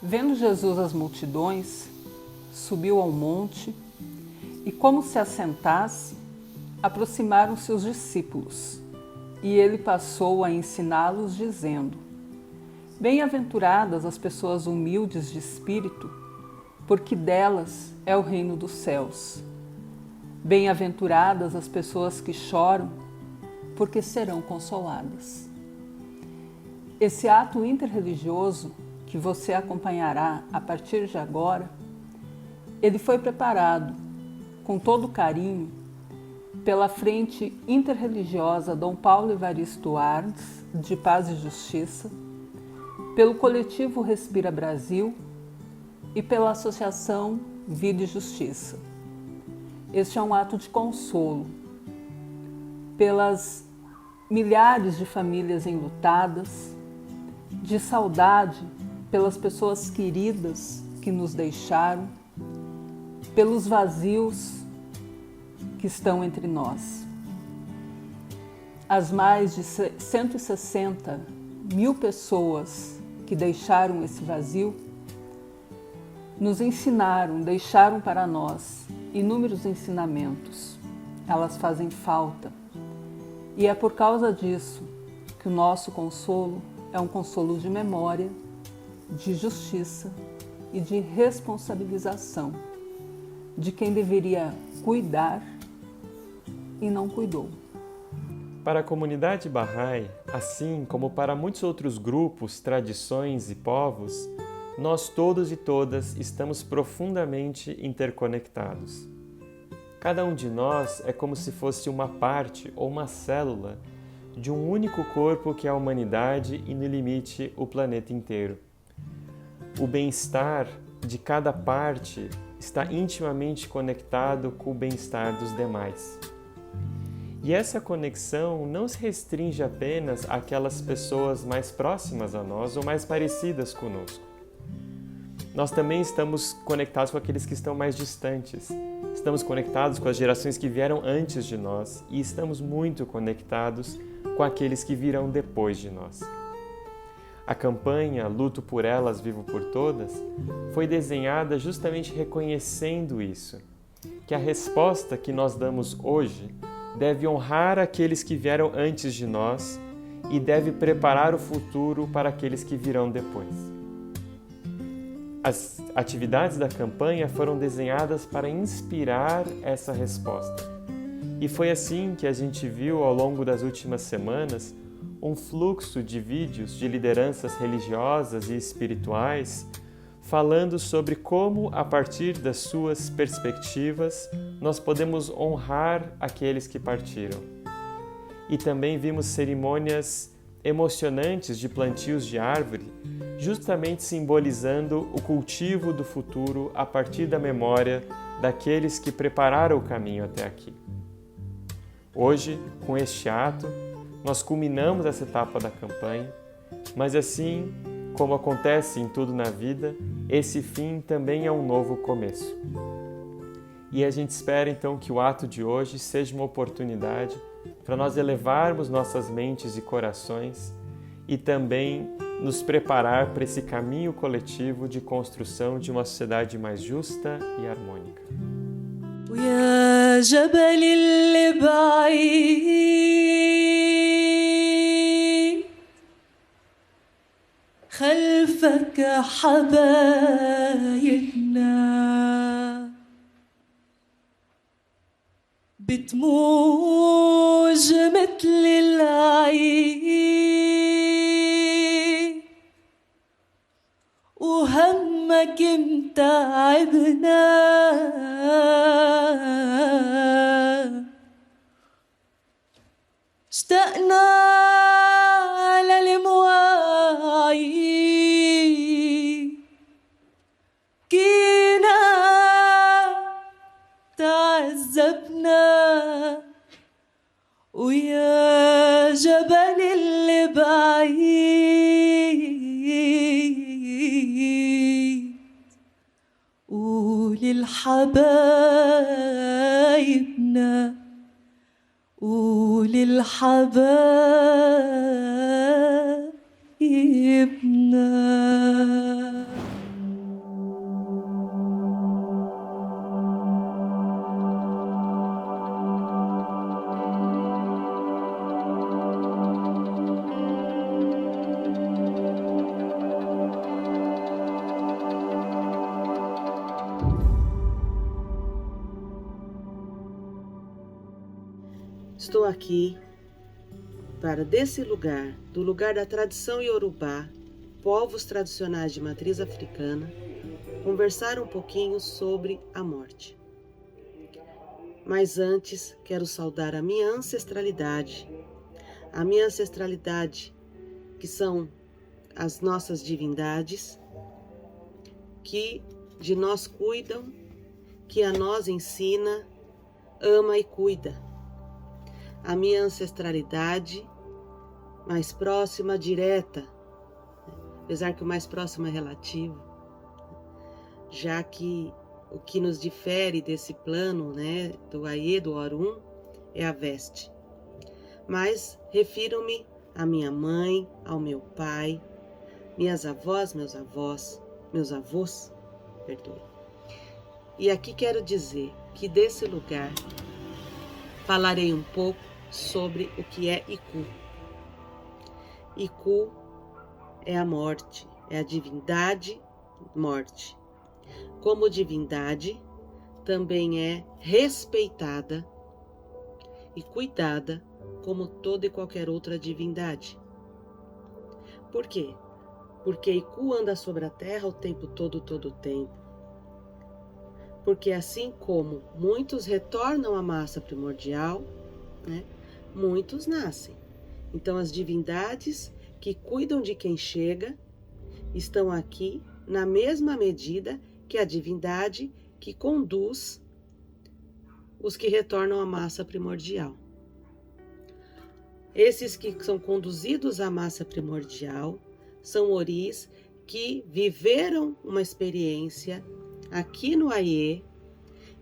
Vendo Jesus as multidões, subiu ao monte e, como se assentasse, aproximaram-se os discípulos, e ele passou a ensiná-los, dizendo: Bem-aventuradas as pessoas humildes de espírito, porque delas é o reino dos céus. Bem-aventuradas as pessoas que choram, porque serão consoladas. Esse ato interreligioso que você acompanhará a partir de agora, ele foi preparado com todo carinho pela Frente Interreligiosa Dom Paulo Evaristo Arns, de Paz e Justiça, pelo coletivo Respira Brasil e pela Associação Vida e Justiça. Este é um ato de consolo pelas milhares de famílias enlutadas, de saudade pelas pessoas queridas que nos deixaram, pelos vazios que estão entre nós. As mais de 160 mil pessoas que deixaram esse vazio nos ensinaram, deixaram para nós inúmeros ensinamentos. Elas fazem falta. E é por causa disso que o nosso consolo é um consolo de memória, de justiça e de responsabilização de quem deveria cuidar e não cuidou. Para a comunidade Bahá'í, assim como para muitos outros grupos, tradições e povos, nós todos e todas estamos profundamente interconectados. Cada um de nós é como se fosse uma parte ou uma célula de um único corpo que é a humanidade e, no limite, o planeta inteiro. O bem-estar de cada parte está intimamente conectado com o bem-estar dos demais. E essa conexão não se restringe apenas àquelas pessoas mais próximas a nós ou mais parecidas conosco. Nós também estamos conectados com aqueles que estão mais distantes. Estamos conectados com as gerações que vieram antes de nós e estamos muito conectados com aqueles que virão depois de nós. A campanha Luto por Elas, Vivo por Todas foi desenhada justamente reconhecendo isso, que a resposta que nós damos hoje deve honrar aqueles que vieram antes de nós e deve preparar o futuro para aqueles que virão depois. As atividades da campanha foram desenhadas para inspirar essa resposta. E foi assim que a gente viu ao longo das últimas semanas um fluxo de vídeos de lideranças religiosas e espirituais falando sobre como, a partir das suas perspectivas, nós podemos honrar aqueles que partiram. E também vimos cerimônias emocionantes de plantios de árvore, justamente simbolizando o cultivo do futuro a partir da memória daqueles que prepararam o caminho até aqui. Hoje, com este ato, nós culminamos essa etapa da campanha, mas assim como acontece em tudo na vida, esse fim também é um novo começo. E a gente espera então que o ato de hoje seja uma oportunidade para nós elevarmos nossas mentes e corações e também nos preparar para esse caminho coletivo de construção de uma sociedade mais justa e harmônica. ويا جبل اللي بعيد خلفك حبايبنا بتموج مثل العيد وهمك متعبنا اشتقنا للمواعيد كينا تعذبنا ويا جبل اللي بعيد قول لحبايبنا وللحبايبنا. Estou aqui para, desse lugar, do lugar da tradição iorubá, povos tradicionais de matriz africana, conversar um pouquinho sobre a morte. Mas antes, quero saudar a minha ancestralidade que são as nossas divindades, que de nós cuidam, que a nós ensina, ama e cuida. A minha ancestralidade mais próxima, direta, apesar que o mais próximo é relativo, já que o que nos difere desse plano, do Aie, do Orum, é a veste. Mas refiro-me à minha mãe, ao meu pai, minhas avós, meus avós, perdoe. E aqui quero dizer que desse lugar falarei um pouco sobre o que é Iku. Iku é a morte, é a divindade morte. Como divindade, também é respeitada e cuidada como toda e qualquer outra divindade. Por quê? Porque Iku anda sobre a terra o tempo todo o tempo. Porque assim como muitos retornam à massa primordial, muitos nascem. Então as divindades que cuidam de quem chega estão aqui na mesma medida que a divindade que conduz os que retornam à massa primordial. Esses que são conduzidos à massa primordial são oris que viveram uma experiência aqui no Aie,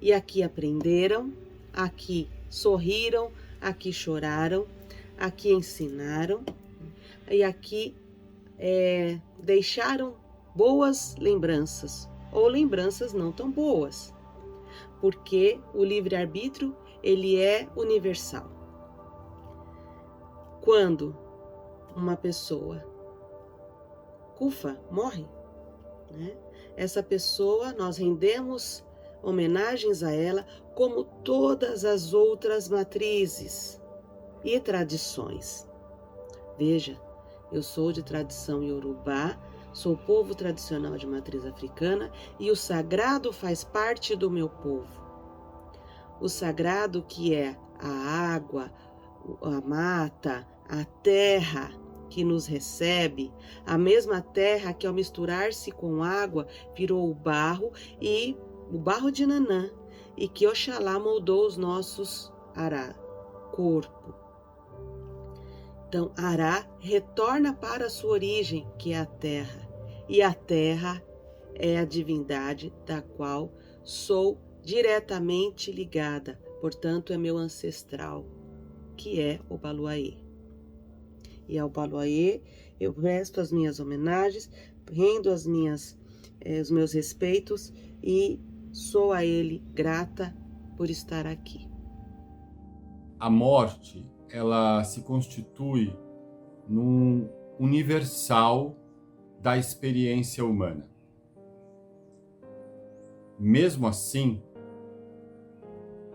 e aqui aprenderam, aqui sorriram, aqui choraram, aqui ensinaram, e aqui deixaram boas lembranças, ou lembranças não tão boas, porque o livre-arbítrio, ele é universal. Quando uma pessoa morre, essa pessoa, nós rendemos homenagens a ela, como todas as outras matrizes e tradições. Veja, eu sou de tradição iorubá, sou povo tradicional de matriz africana e o sagrado faz parte do meu povo. O sagrado que é a água, a mata, a terra que nos recebe, a mesma terra que ao misturar-se com água virou o barro de Nanã, e que Oxalá moldou os nossos Ará, corpo. Então, Ará retorna para a sua origem, que é a terra, e a terra é a divindade da qual sou diretamente ligada, portanto é meu ancestral, que é o Baluaê. E ao Baluaê eu presto as minhas homenagens, rendo os meus respeitos e sou a ele grata por estar aqui. A morte, ela se constitui num universal da experiência humana. Mesmo assim,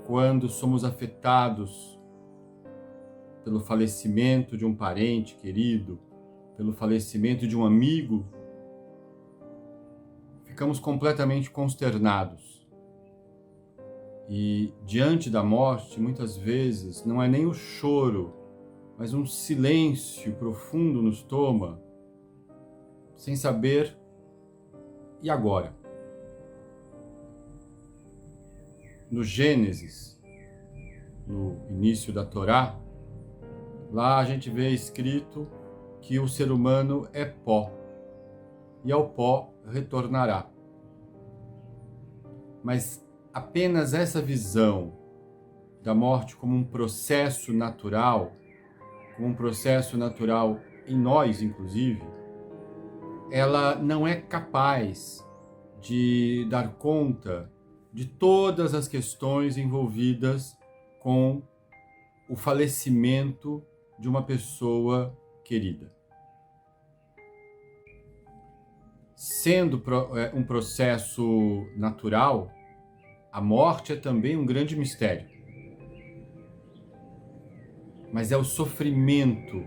quando somos afetados pelo falecimento de um parente querido, pelo falecimento de um amigo, ficamos completamente consternados. E diante da morte, muitas vezes, não é nem o choro, mas um silêncio profundo nos toma, sem saber, e agora? No Gênesis, no início da Torá, lá a gente vê escrito que o ser humano é pó, e ao pó retornará. Mas apenas essa visão da morte como um processo natural, em nós, inclusive, ela não é capaz de dar conta de todas as questões envolvidas com o falecimento de uma pessoa querida. Sendo um processo natural, a morte é também um grande mistério. Mas é o sofrimento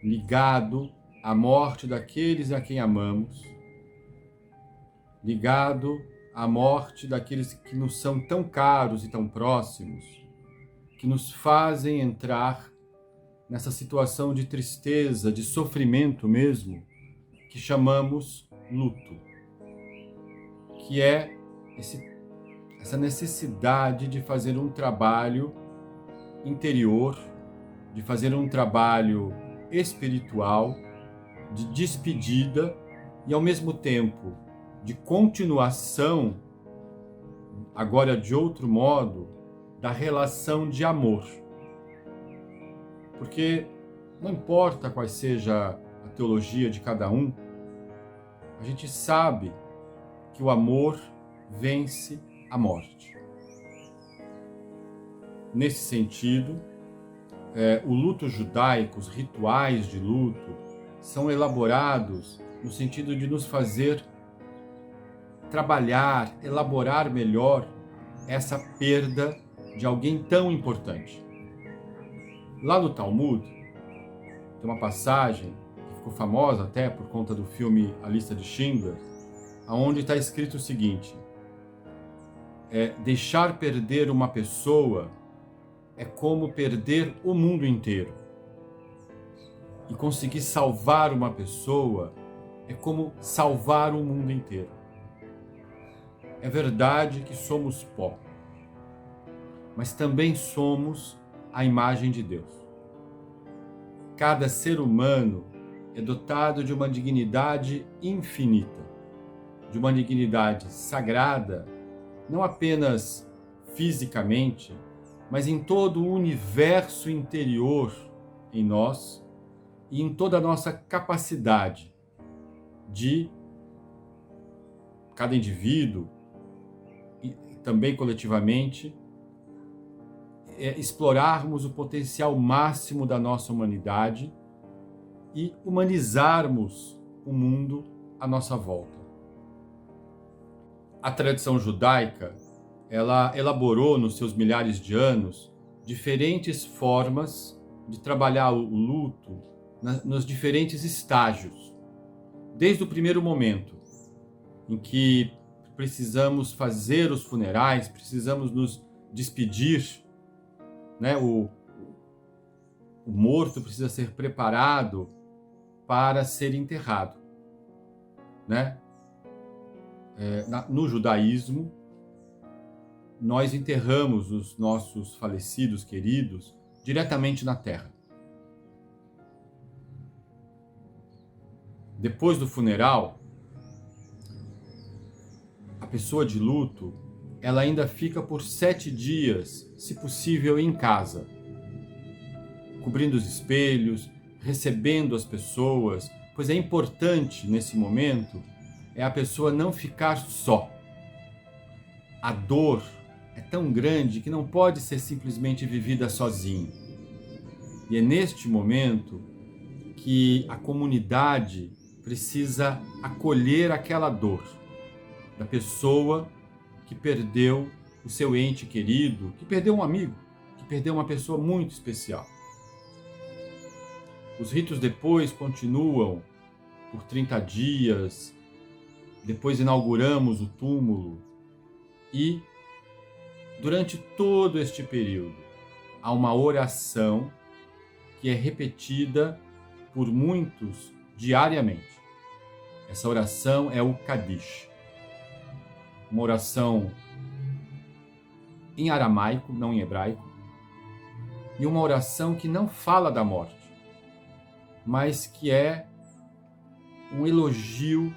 ligado à morte daqueles a quem amamos, ligado à morte daqueles que nos são tão caros e tão próximos, que nos fazem entrar nessa situação de tristeza, de sofrimento mesmo, que chamamos luto, que é essa necessidade de fazer um trabalho interior, de fazer um trabalho espiritual, de despedida e, ao mesmo tempo, de continuação, agora de outro modo, da relação de amor. Porque não importa qual seja a teologia de cada um, a gente sabe que o amor vence a morte. Nesse sentido, o luto judaico, os rituais de luto, são elaborados no sentido de nos fazer trabalhar, elaborar melhor essa perda de alguém tão importante. Lá no Talmud, tem uma passagem que ficou famosa até por conta do filme A Lista de Schindler, onde está escrito o seguinte: deixar perder uma pessoa é como perder o mundo inteiro. E conseguir salvar uma pessoa é como salvar o mundo inteiro. É verdade que somos pó, mas também somos a imagem de Deus. Cada ser humano é dotado de uma dignidade infinita, de uma dignidade sagrada, não apenas fisicamente, mas em todo o universo interior em nós e em toda a nossa capacidade de, cada indivíduo e também coletivamente, explorarmos o potencial máximo da nossa humanidade e humanizarmos o mundo à nossa volta. A tradição judaica, ela elaborou nos seus milhares de anos diferentes formas de trabalhar o luto nos diferentes estágios. Desde o primeiro momento em que precisamos fazer os funerais, precisamos nos despedir, né? O morto precisa ser preparado para ser enterrado, né? No judaísmo, nós enterramos os nossos falecidos queridos diretamente na terra. Depois do funeral, a pessoa de luto, ela ainda fica por 7 dias, se possível, em casa, cobrindo os espelhos, recebendo as pessoas, pois é importante nesse momento a pessoa não ficar só. A dor é tão grande que não pode ser simplesmente vivida sozinho. E é neste momento que a comunidade precisa acolher aquela dor da pessoa que perdeu o seu ente querido, que perdeu um amigo, que perdeu uma pessoa muito especial. Os ritos depois continuam por 30 dias, depois inauguramos o túmulo e, durante todo este período, há uma oração que é repetida por muitos diariamente. Essa oração é o Kadish. Uma oração em aramaico, não em hebraico, e uma oração que não fala da morte, mas que é um elogio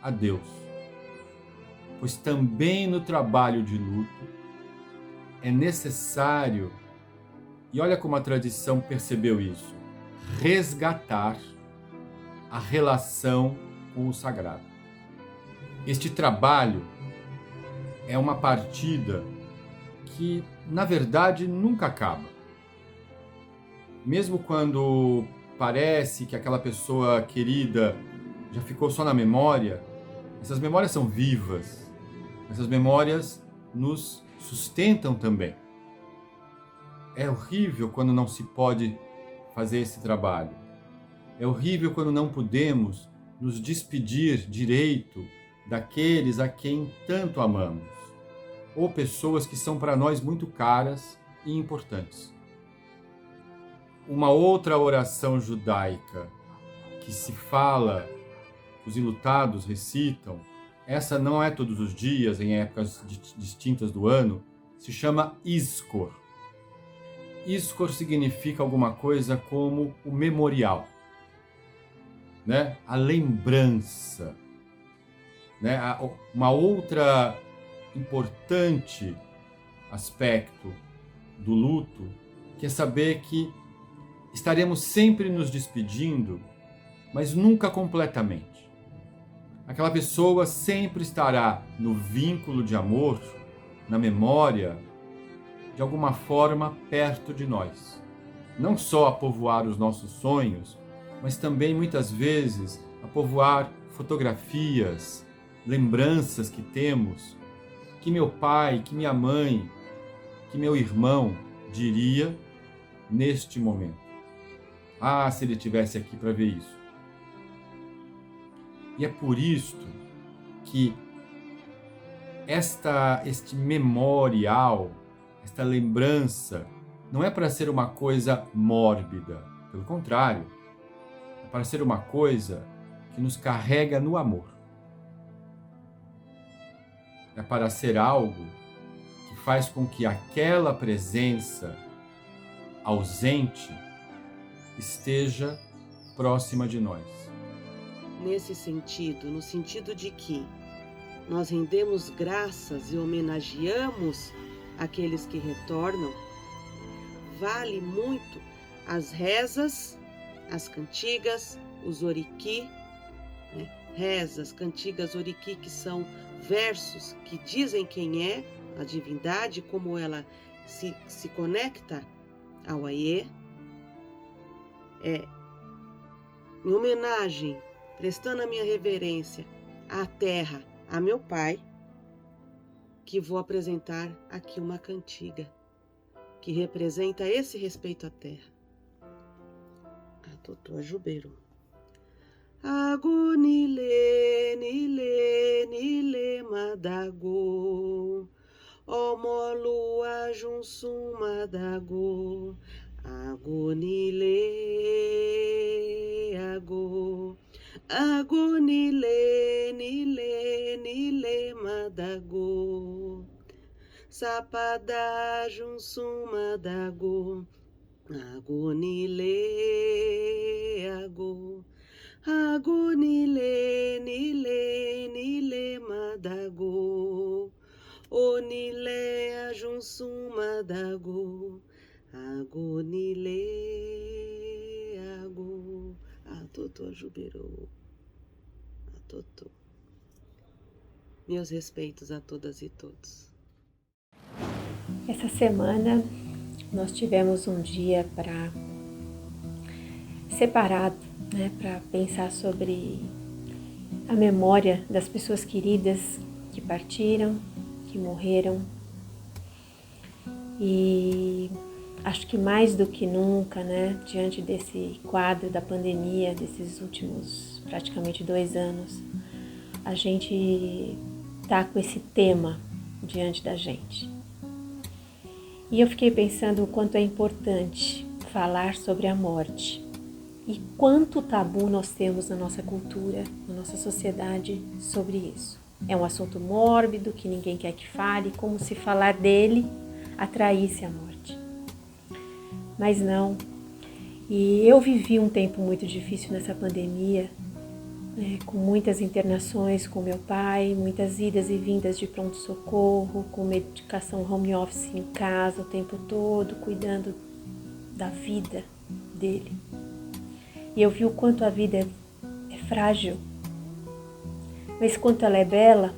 a Deus. Pois também no trabalho de luto, é necessário, e olha como a tradição percebeu isso, resgatar a relação com o sagrado. Este trabalho é uma partida que, na verdade, nunca acaba. Mesmo quando parece que aquela pessoa querida já ficou só na memória, essas memórias são vivas. Essas memórias nos sustentam também. É horrível quando não se pode fazer esse trabalho. É horrível quando não podemos nos despedir direito daqueles a quem tanto amamos, ou pessoas que são para nós muito caras e importantes. Uma outra oração judaica que se fala, os ilutados recitam, essa não é todos os dias, em épocas distintas do ano, se chama Iskor. Iskor significa alguma coisa como o memorial, né? A lembrança. Né? Uma outra importante aspecto do luto, que é saber que estaremos sempre nos despedindo, mas nunca completamente. Aquela pessoa sempre estará no vínculo de amor, na memória, de alguma forma perto de nós. Não só a povoar os nossos sonhos, mas também muitas vezes a povoar fotografias, lembranças que temos, que meu pai, que minha mãe, que meu irmão diria neste momento. Ah, se ele estivesse aqui para ver isso. E é por isto que este memorial, esta lembrança, não é para ser uma coisa mórbida. Pelo contrário, é para ser uma coisa que nos carrega no amor. É para ser algo que faz com que aquela presença ausente esteja próxima de nós. Nesse sentido, no sentido de que nós rendemos graças e homenageamos aqueles que retornam, vale muito as rezas, as cantigas, os oriki, né? Rezas, cantigas, oriki, que são versos que dizem quem é a divindade, como ela se conecta ao Aie. Em homenagem, prestando a minha reverência à terra, a meu pai, que vou apresentar aqui uma cantiga que representa esse respeito à terra. A Totô Ajubeiro. Agunile, nile, nile, madago, omolu ajunsum madago, agunile, ago, agunile, nile, nile, madago, sapada junsum madago, agunile, ago, agunile, nile, nile, madago, onile, ajunsum madago, agunile, ago, a Totô Ajubeiro, a Totô. Meus respeitos a todas e todos. Essa semana nós tivemos um dia separado, né, para pensar sobre a memória das pessoas queridas que partiram, que morreram. E acho que mais do que nunca, né, diante desse quadro da pandemia, desses últimos praticamente 2 anos, a gente tá com esse tema diante da gente. E eu fiquei pensando o quanto é importante falar sobre a morte e quanto tabu nós temos na nossa cultura, na nossa sociedade sobre isso. É um assunto mórbido que ninguém quer que fale, como se falar dele atraísse a morte. Mas não. E eu vivi um tempo muito difícil nessa pandemia com muitas internações com meu pai, muitas idas e vindas de pronto-socorro, com medicação home office em casa o tempo todo, cuidando da vida dele. E eu vi o quanto a vida é frágil, mas quanto ela é bela.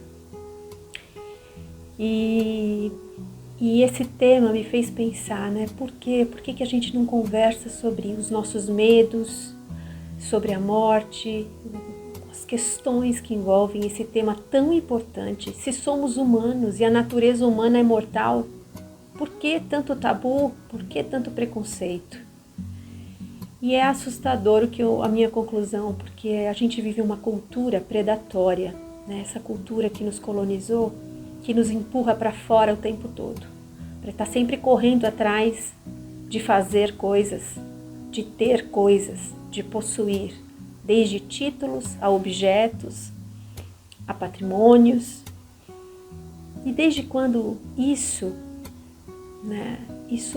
E esse tema me fez pensar, né? Por quê? Por que a gente não conversa sobre os nossos medos, sobre a morte, as questões que envolvem esse tema tão importante? Se somos humanos e a natureza humana é mortal, por que tanto tabu? Por que tanto preconceito? E é assustador a minha conclusão, porque a gente vive uma cultura predatória, né? Essa cultura que nos colonizou, que nos empurra para fora o tempo todo, para estar sempre correndo atrás de fazer coisas, de ter coisas, de possuir, desde títulos a objetos, a patrimônios. E desde quando isso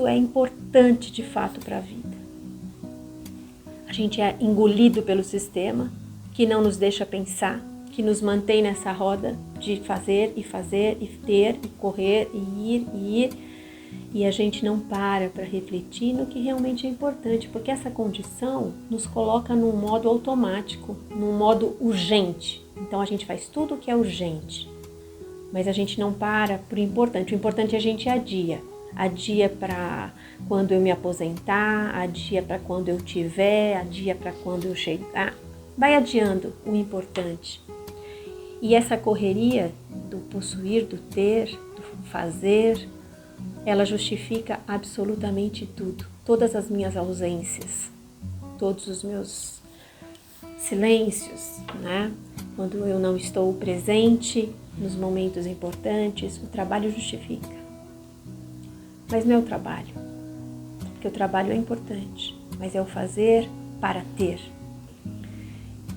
é importante de fato para a vida? A gente é engolido pelo sistema, que não nos deixa pensar, que nos mantém nessa roda de fazer, e ter, e correr, e ir, e a gente não para refletir no que realmente é importante, porque essa condição nos coloca num modo automático, num modo urgente. Então a gente faz tudo o que é urgente, mas a gente não para pro importante. O importante a gente adia para quando eu me aposentar, adia para quando eu tiver, adia para quando eu chegar, vai adiando o importante. E essa correria do possuir, do ter, do fazer, ela justifica absolutamente tudo. Todas as minhas ausências, todos os meus silêncios, né? Quando eu não estou presente nos momentos importantes, o trabalho justifica. Mas não é o trabalho, porque o trabalho é importante, mas é o fazer para ter.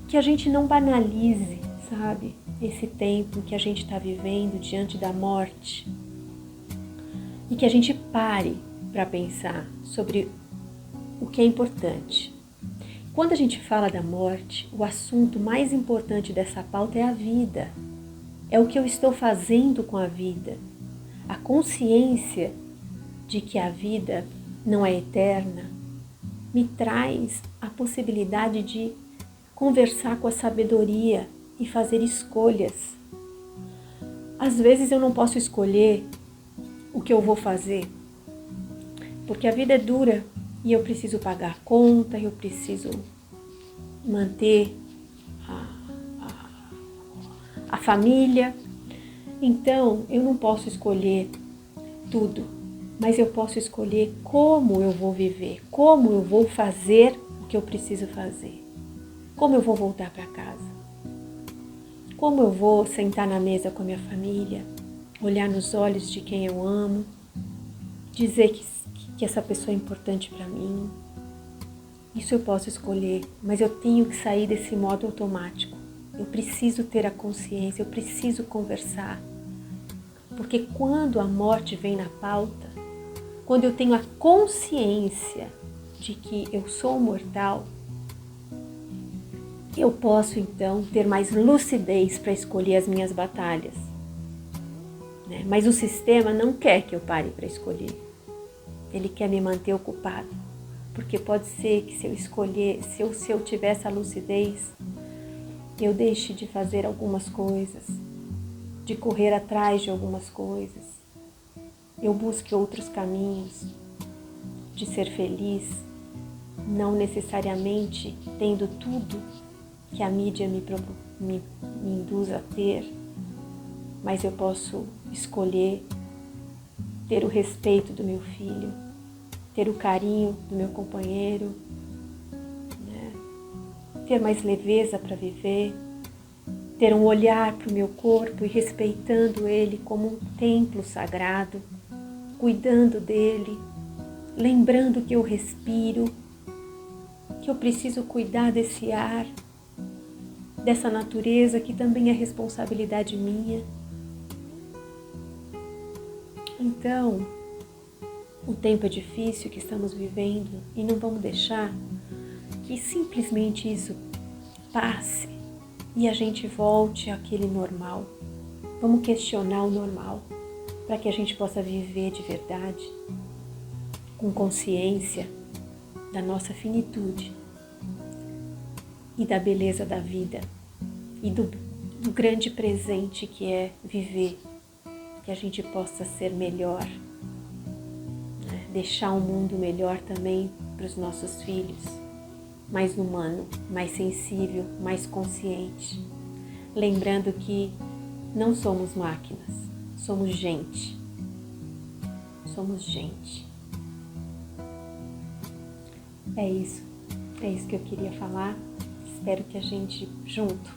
Que a gente não banalize, sabe, esse tempo que a gente está vivendo diante da morte, e que a gente pare para pensar sobre o que é importante. Quando a gente fala da morte, o assunto mais importante dessa pauta é a vida. É o que eu estou fazendo com a vida. A consciência de que a vida não é eterna me traz a possibilidade de conversar com a sabedoria e fazer escolhas. Às vezes eu não posso escolher o que eu vou fazer, porque a vida é dura e eu preciso pagar conta, eu preciso manter a família. Então eu não posso escolher tudo, mas eu posso escolher como eu vou viver, como eu vou fazer o que eu preciso fazer, como eu vou voltar para casa, como eu vou sentar na mesa com a minha família, olhar nos olhos de quem eu amo, dizer que essa pessoa é importante para mim. Isso eu posso escolher, mas eu tenho que sair desse modo automático. Eu preciso ter a consciência, eu preciso conversar. Porque quando a morte vem na pauta, quando eu tenho a consciência de que eu sou mortal, eu posso então ter mais lucidez para escolher as minhas batalhas. Mas o sistema não quer que eu pare para escolher. Ele quer me manter ocupado. Porque pode ser que se eu escolher, se eu tiver essa lucidez, eu deixe de fazer algumas coisas, de correr atrás de algumas coisas. Eu busque outros caminhos de ser feliz, não necessariamente tendo tudo que a mídia me induz a ter, mas eu posso escolher ter o respeito do meu filho, ter o carinho do meu companheiro, né? Ter mais leveza para viver, ter um olhar para o meu corpo e respeitando ele como um templo sagrado, cuidando dele, lembrando que eu respiro, que eu preciso cuidar desse ar, dessa natureza que também é responsabilidade minha. Então, o tempo é difícil que estamos vivendo e não vamos deixar que simplesmente isso passe e a gente volte àquele normal. Vamos questionar o normal, para que a gente possa viver de verdade, com consciência da nossa finitude e da beleza da vida e do grande presente que é viver, que a gente possa ser melhor, né? Deixar um mundo melhor também para os nossos filhos, mais humano, mais sensível, mais consciente, lembrando que não somos máquinas, somos gente. Somos gente. É isso que eu queria falar. Espero que a gente, junto,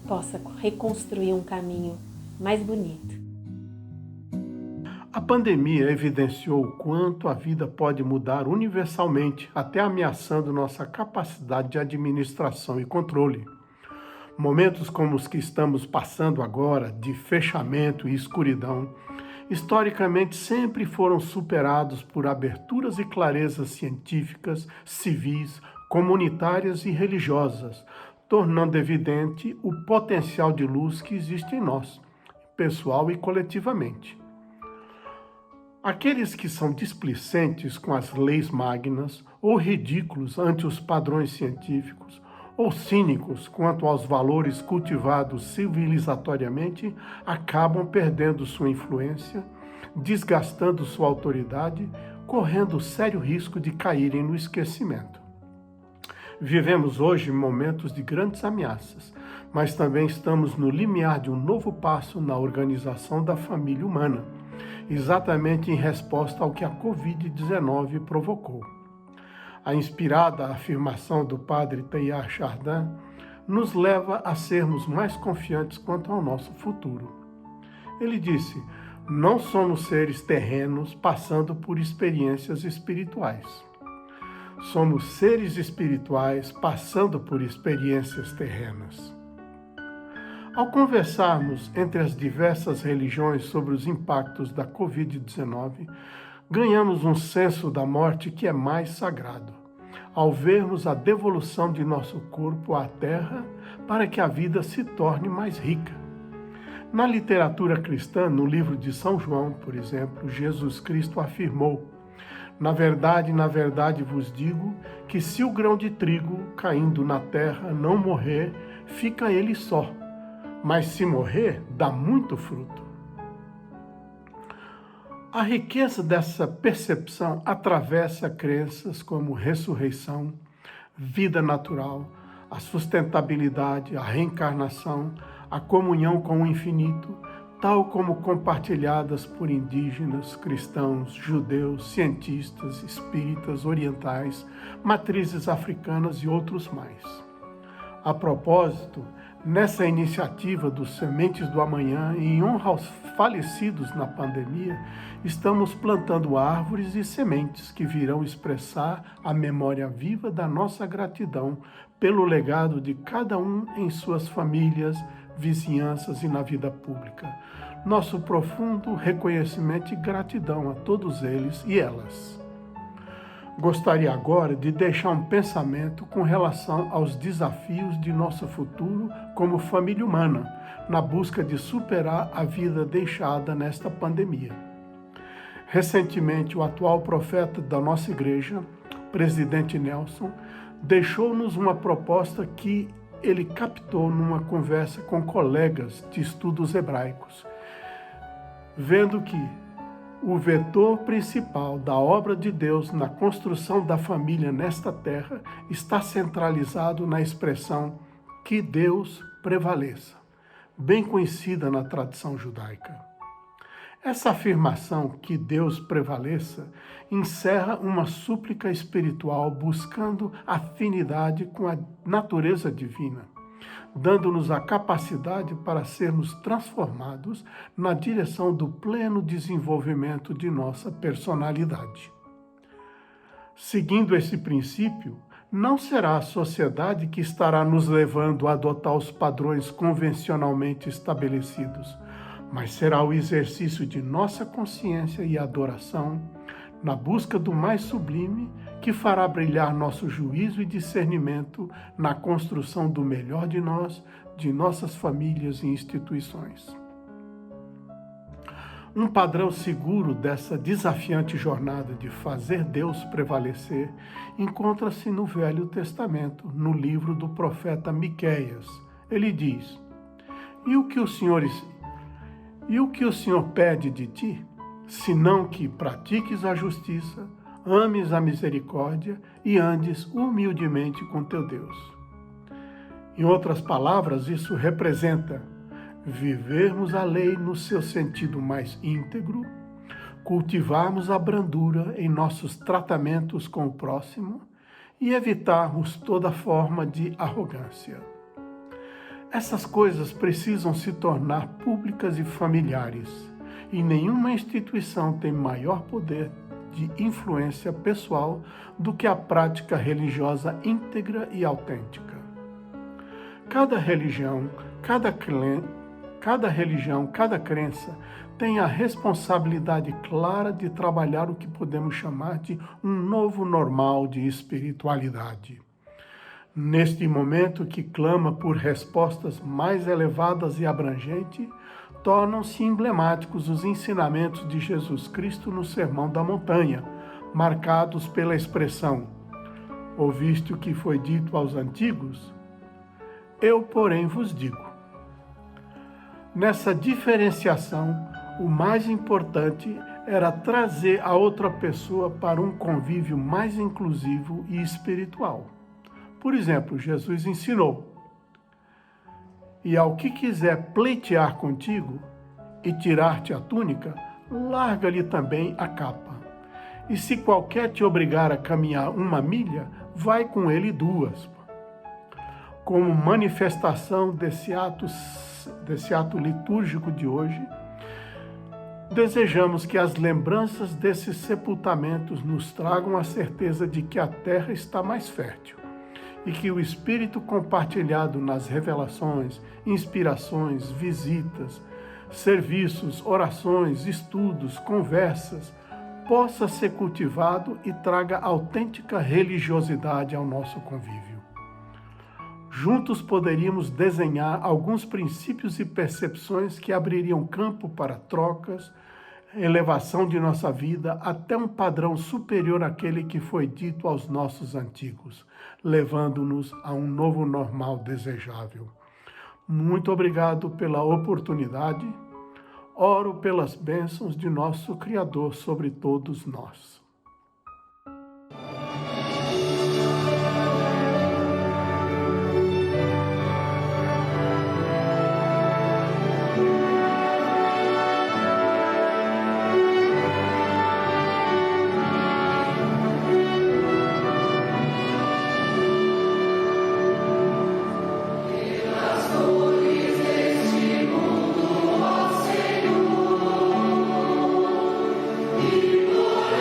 possa reconstruir um caminho mais bonito. A pandemia evidenciou o quanto a vida pode mudar universalmente, até ameaçando nossa capacidade de administração e controle. Momentos como os que estamos passando agora, de fechamento e escuridão, historicamente sempre foram superados por aberturas e clarezas científicas, civis, comunitárias e religiosas, tornando evidente o potencial de luz que existe em nós, pessoal e coletivamente. Aqueles que são displicentes com as leis magnas ou ridículos ante os padrões científicos, ou cínicos quanto aos valores cultivados civilizatoriamente, acabam perdendo sua influência, desgastando sua autoridade, correndo sério risco de caírem no esquecimento. Vivemos hoje momentos de grandes ameaças, mas também estamos no limiar de um novo passo na organização da família humana, exatamente em resposta ao que a Covid-19 provocou. A inspirada afirmação do padre Teilhard Chardin nos leva a sermos mais confiantes quanto ao nosso futuro. Ele disse: não somos seres terrenos passando por experiências espirituais. Somos seres espirituais passando por experiências terrenas. Ao conversarmos entre as diversas religiões sobre os impactos da Covid-19, ganhamos um senso da morte que é mais sagrado, ao vermos a devolução de nosso corpo à terra para que a vida se torne mais rica. Na literatura cristã, no livro de São João, por exemplo, Jesus Cristo afirmou: na verdade vos digo que se o grão de trigo caindo na terra não morrer, fica ele só, mas se morrer, dá muito fruto. A riqueza dessa percepção atravessa crenças como ressurreição, vida natural, a sustentabilidade, a reencarnação, a comunhão com o infinito, tal como compartilhadas por indígenas, cristãos, judeus, cientistas, espíritas, orientais, matrizes africanas e outros mais. A propósito, nessa iniciativa dos Sementes do Amanhã, em honra aos falecidos na pandemia, estamos plantando árvores e sementes que virão expressar a memória viva da nossa gratidão pelo legado de cada um em suas famílias, vizinhanças e na vida pública. Nosso profundo reconhecimento e gratidão a todos eles e elas. Gostaria agora de deixar um pensamento com relação aos desafios de nosso futuro como família humana, na busca de superar a vida deixada nesta pandemia. Recentemente, o atual profeta da nossa igreja, presidente Nelson, deixou-nos uma proposta que ele captou numa conversa com colegas de estudos hebraicos, vendo que o vetor principal da obra de Deus na construção da família nesta terra está centralizado na expressão que Deus prevaleça, bem conhecida na tradição judaica. Essa afirmação, que Deus prevaleça, encerra uma súplica espiritual buscando afinidade com a natureza divina, dando-nos a capacidade para sermos transformados na direção do pleno desenvolvimento de nossa personalidade. Seguindo esse princípio, não será a sociedade que estará nos levando a adotar os padrões convencionalmente estabelecidos, mas será o exercício de nossa consciência e adoração, na busca do mais sublime, que fará brilhar nosso juízo e discernimento na construção do melhor de nós, de nossas famílias e instituições. Um padrão seguro dessa desafiante jornada de fazer Deus prevalecer encontra-se no Velho Testamento, no livro do profeta Miqueias. Ele diz: E o que o Senhor pede de ti, senão que pratiques a justiça, ames a misericórdia e andes humildemente com teu Deus. Em outras palavras, isso representa vivermos a lei no seu sentido mais íntegro, cultivarmos a brandura em nossos tratamentos com o próximo e evitarmos toda forma de arrogância. Essas coisas precisam se tornar públicas e familiares, e nenhuma instituição tem maior poder de influência pessoal do que a prática religiosa íntegra e autêntica. Cada religião, cada crença tem a responsabilidade clara de trabalhar o que podemos chamar de um novo normal de espiritualidade. Neste momento que clama por respostas mais elevadas e abrangentes, tornam-se emblemáticos os ensinamentos de Jesus Cristo no Sermão da Montanha, marcados pela expressão: ouviste o que foi dito aos antigos? Eu, porém, vos digo. Nessa diferenciação, o mais importante era trazer a outra pessoa para um convívio mais inclusivo e espiritual. Por exemplo, Jesus ensinou: e ao que quiser pleitear contigo e tirar-te a túnica, larga-lhe também a capa. E se qualquer te obrigar a caminhar 1 milha, vai com ele 2. Como manifestação desse ato litúrgico de hoje, desejamos que as lembranças desses sepultamentos nos tragam a certeza de que a terra está mais fértil e que o Espírito compartilhado nas revelações, inspirações, visitas, serviços, orações, estudos, conversas, possa ser cultivado e traga autêntica religiosidade ao nosso convívio. Juntos poderíamos desenhar alguns princípios e percepções que abririam campo para trocas, elevação de nossa vida até um padrão superior àquele que foi dito aos nossos antigos, levando-nos a um novo normal desejável. Muito obrigado pela oportunidade. Oro pelas bênçãos de nosso Criador sobre todos nós.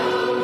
Senhor,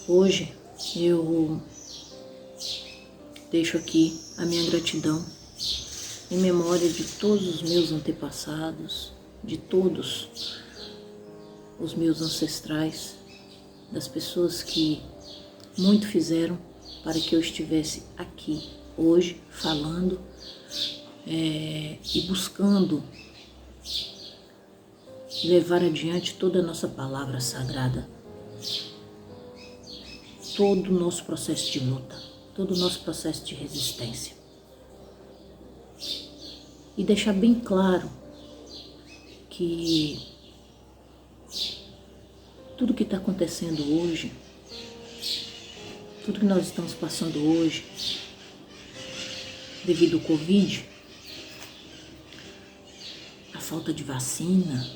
Hoje eu deixo aqui a minha gratidão em memória de todos os meus antepassados, de todos os meus ancestrais, das pessoas que muito fizeram para que eu estivesse aqui hoje falando e buscando levar adiante toda a nossa palavra sagrada, todo o nosso processo de luta, todo o nosso processo de resistência. E deixar bem claro que tudo que está acontecendo hoje, tudo que nós estamos passando hoje, devido ao Covid, a falta de vacina,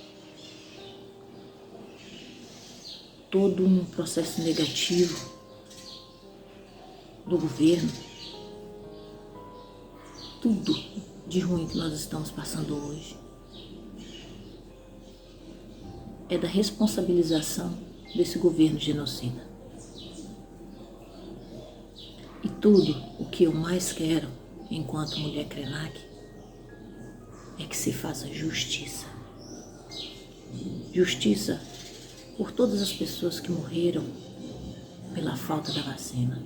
todo um processo negativo do governo, tudo de ruim que nós estamos passando hoje é da responsabilização desse governo genocida. E tudo o que eu mais quero, enquanto mulher Krenak, é que se faça justiça. Justiça por todas as pessoas que morreram pela falta da vacina.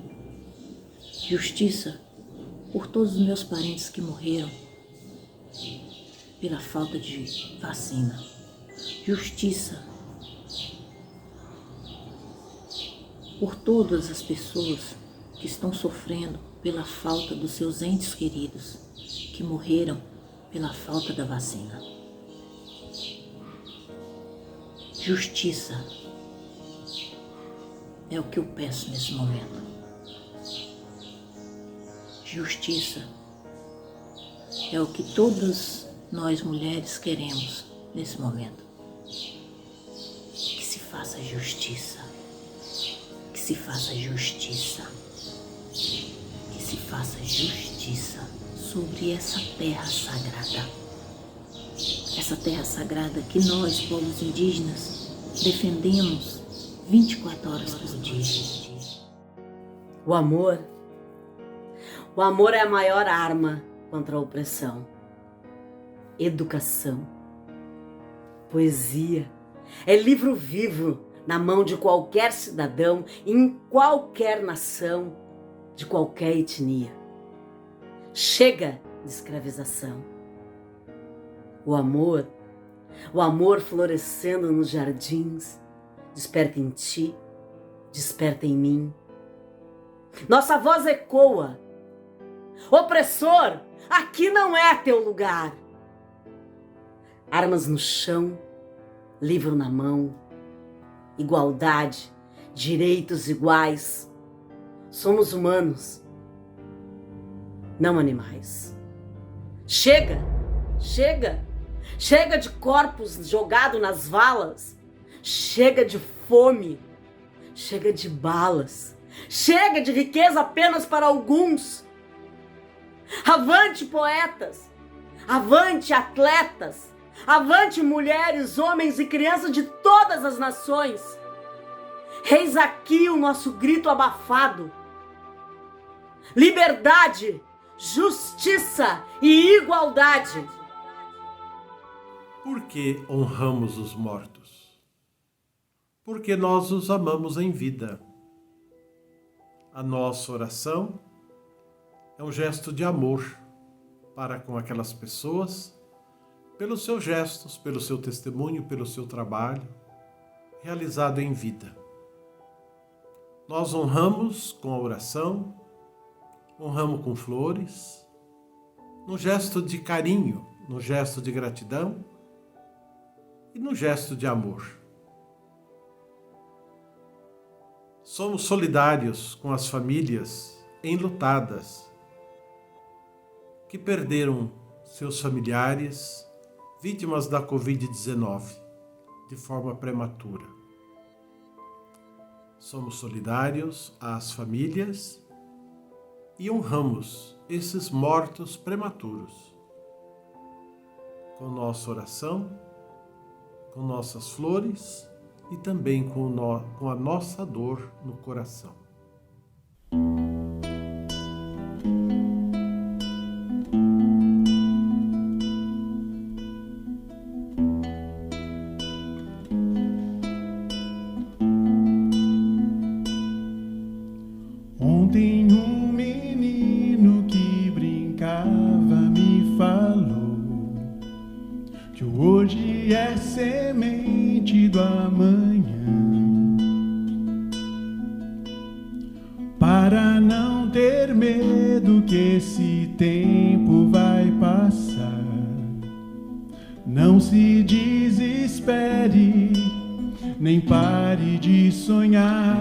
Justiça por todos os meus parentes que morreram pela falta de vacina. Justiça por todas as pessoas que estão sofrendo pela falta dos seus entes queridos, que morreram pela falta da vacina. Justiça é o que eu peço nesse momento. Justiça é o que todas nós mulheres queremos nesse momento. Que se faça justiça. Que se faça justiça. Que se faça justiça sobre essa terra sagrada. Essa terra sagrada que nós, povos indígenas, defendemos 24 horas por dia. O amor é a maior arma contra a opressão. Educação, poesia, é livro vivo na mão de qualquer cidadão, em qualquer nação, de qualquer etnia. Chega de escravização. O amor florescendo nos jardins, desperta em ti, desperta em mim. Nossa voz ecoa. Opressor, aqui não é teu lugar. Armas no chão, livro na mão, igualdade, direitos iguais. Somos humanos, não animais. Chega, chega, chega de corpos jogados nas valas. Chega de fome, chega de balas, chega de riqueza apenas para alguns. Avante, poetas! Avante, atletas! Avante, mulheres, homens e crianças de todas as nações! Eis aqui o nosso grito abafado. Liberdade, justiça e igualdade. Por que honramos os mortos? Porque nós os amamos em vida. A nossa oração é um gesto de amor para com aquelas pessoas, pelos seus gestos, pelo seu testemunho, pelo seu trabalho, realizado em vida. Nós honramos com a oração, honramos com flores, no gesto de carinho, no gesto de gratidão e no gesto de amor. Somos solidários com as famílias enlutadas que perderam seus familiares vítimas da Covid-19 de forma prematura. Somos solidários às famílias e honramos esses mortos prematuros com nossa oração, com nossas flores e também com a nossa dor no coração. Ontem um menino que brincava me falou que o hoje é semente do amanhã. Para não ter medo que esse tempo vai passar, não se desespere, nem pare de sonhar.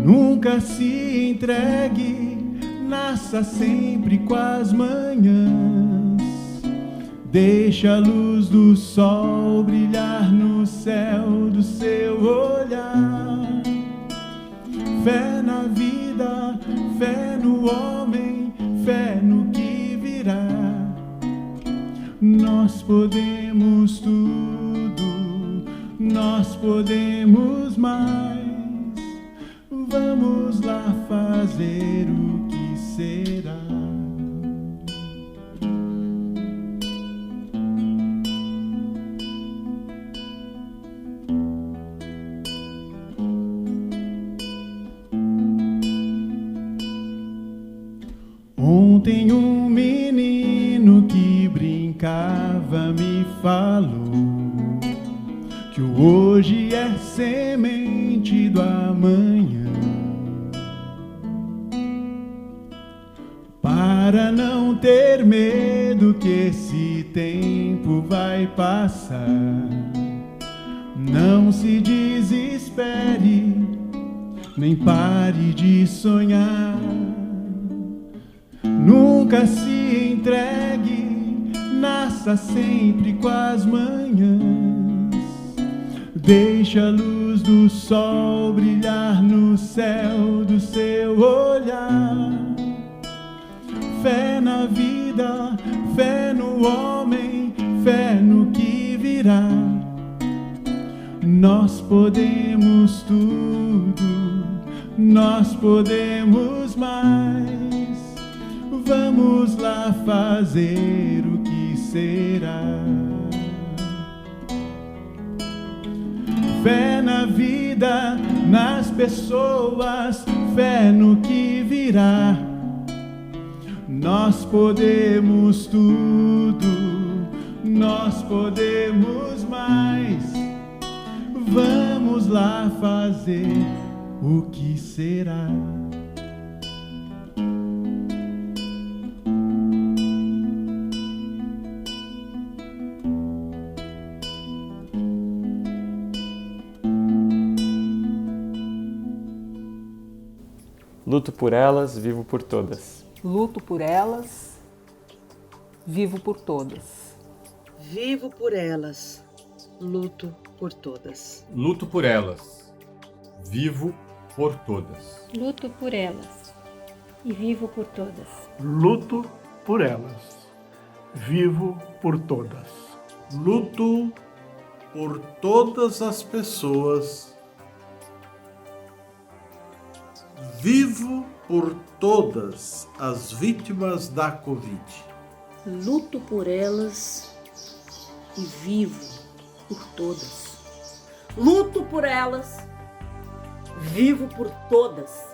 Nunca se entregue, nasça sempre com as manhãs. Deixa a luz do sol brilhar no céu do seu olhar. Fé na vida, fé no homem, fé no que virá. Nós podemos tudo, nós podemos mais. Vamos lá fazer o que será. Ontem um menino que brincava me falou que o hoje é semente do amanhã. Para não ter medo que esse tempo vai passar, não se desespere, nem pare de sonhar. Nunca se entregue, nasça sempre com as manhãs. Deixa a luz do sol brilhar no céu do seu olhar. Fé na vida, fé no homem, fé no que virá. Nós podemos tudo, nós podemos mais. Vamos lá fazer o que será. Fé na vida, nas pessoas, fé no que virá. Nós podemos tudo, nós podemos mais. Vamos lá fazer o que será. Luto por elas, vivo por todas. Luto por elas, vivo por todas. Vivo por elas, luto por todas. Luto por elas, vivo por todas. Luto por elas e vivo por todas. Luto por elas, vivo por todas. Luto por todas as pessoas. Vivo por todas as vítimas da Covid. Luto por elas e vivo por todas. Luto por elas, vivo por todas.